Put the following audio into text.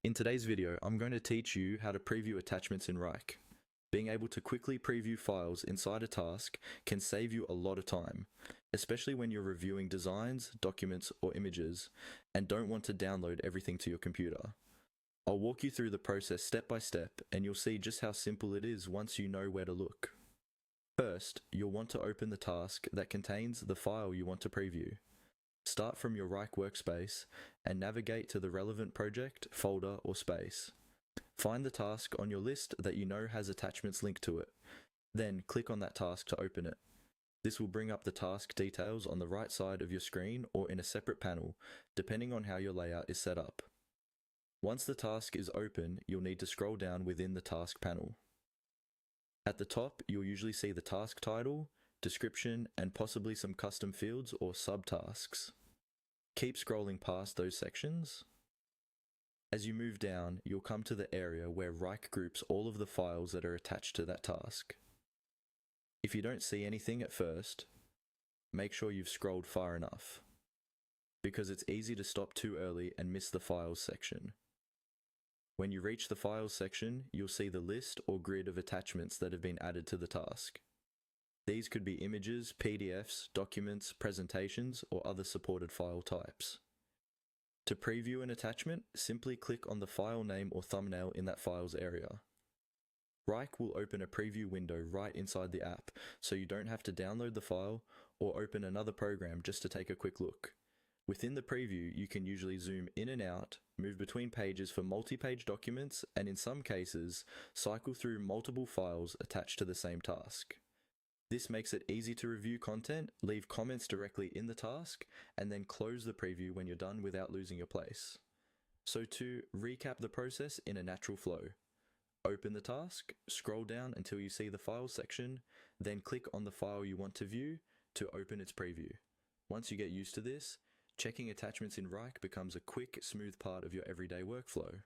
In today's video, I'm going to teach you how to preview attachments in Wrike. Being able to quickly preview files inside a task can save you a lot of time, especially when you're reviewing designs, documents, or images, and don't want to download everything to your computer. I'll walk you through the process step by step, and you'll see just how simple it is once you know where to look. First, you'll want to open the task that contains the file you want to preview. Start from your Wrike workspace and navigate to the relevant project, folder, or space. Find the task on your list that you know has attachments linked to it. Then click on that task to open it. This will bring up the task details on the right side of your screen or in a separate panel, depending on how your layout is set up. Once the task is open, you'll need to scroll down within the task panel. At the top, you'll usually see the task title, description, and possibly some custom fields or subtasks. Keep scrolling past those sections. As you move down, you'll come to the area where Wrike groups all of the files that are attached to that task. If you don't see anything at first, make sure you've scrolled far enough, because it's easy to stop too early and miss the files section. When you reach the files section, you'll see the list or grid of attachments that have been added to the task. These could be images, PDFs, documents, presentations, or other supported file types. To preview an attachment, simply click on the file name or thumbnail in that file's area. Wrike will open a preview window right inside the app, so you don't have to download the file or open another program just to take a quick look. Within the preview, you can usually zoom in and out, move between pages for multi-page documents, and in some cases, cycle through multiple files attached to the same task. This makes it easy to review content, leave comments directly in the task, and then close the preview when you're done without losing your place. So to recap the process in a natural flow, open the task, scroll down until you see the Files section, then click on the file you want to view to open its preview. Once you get used to this, checking attachments in Wrike becomes a quick, smooth part of your everyday workflow.